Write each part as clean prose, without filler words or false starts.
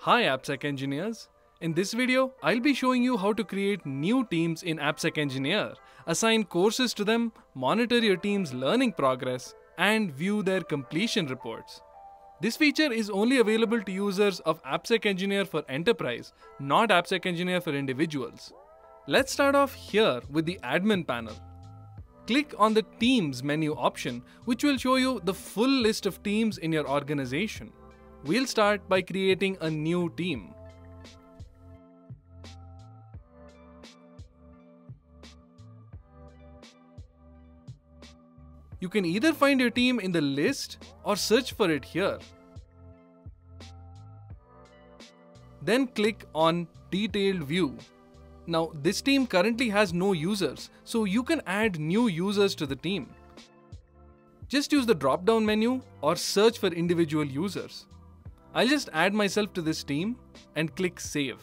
Hi AppSec engineers. In this video, I'll be showing you how to create new teams in AppSec Engineer, assign courses to them, monitor your team's learning progress, and view their completion reports. This feature is only available to users of AppSec Engineer for Enterprise, not AppSec Engineer for individuals. Let's start off here with the admin panel. Click on the Teams menu option, which will show you the full list of teams in your organization. We'll start by creating a new team. You can either find your team in the list or search for it here. Then click on Detailed View. Now, this team currently has no users, so you can add new users to the team. Just use the drop-down menu or search for individual users. I'll just add myself to this team and click Save.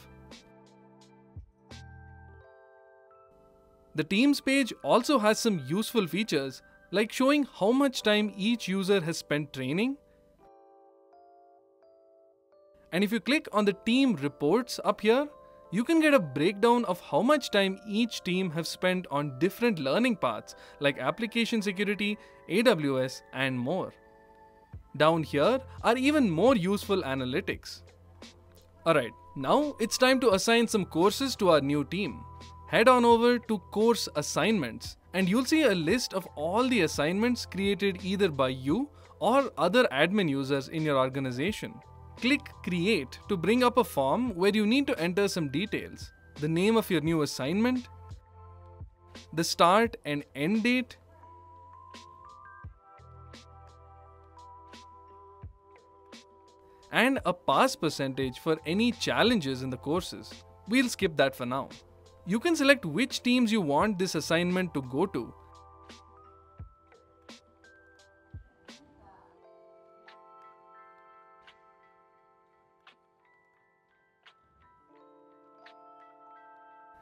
The Teams page also has some useful features like showing how much time each user has spent training. And if you click on the team reports up here, you can get a breakdown of how much time each team have spent on different learning paths like application security, AWS, and more. Down here are even more useful analytics. Alright, now it's time to assign some courses to our new team. Head on over to Course Assignments and you'll see a list of all the assignments created either by you or other admin users in your organization. Click Create to bring up a form where you need to enter some details. The name of your new assignment, the start and end date, and a pass percentage for any challenges in the courses. We'll skip that for now. You can select which teams you want this assignment to go to.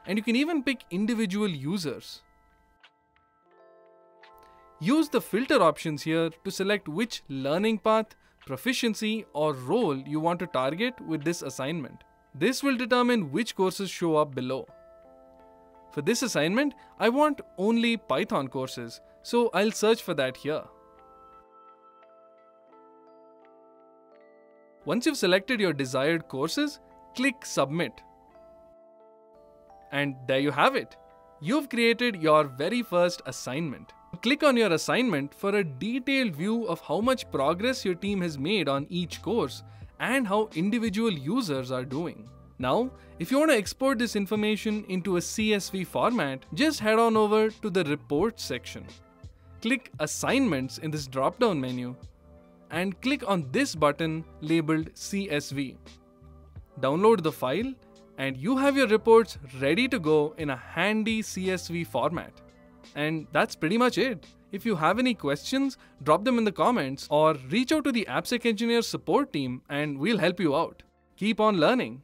And you can even pick individual users. Use the filter options here to select which learning path, proficiency, or role you want to target with this assignment. This will determine which courses show up below. For this assignment, I want only Python courses, so I'll search for that here. Once you've selected your desired courses, click Submit. And there you have it. You've created your very first assignment. Click on your assignment for a detailed view of how much progress your team has made on each course and how individual users are doing. Now, if you want to export this information into a CSV format, just head on over to the Reports section. Click Assignments in this drop-down menu and click on this button labeled CSV. Download the file and you have your reports ready to go in a handy CSV format. And that's pretty much it. If you have any questions, drop them in the comments or reach out to the AppSec Engineer support team and we'll help you out. Keep on learning.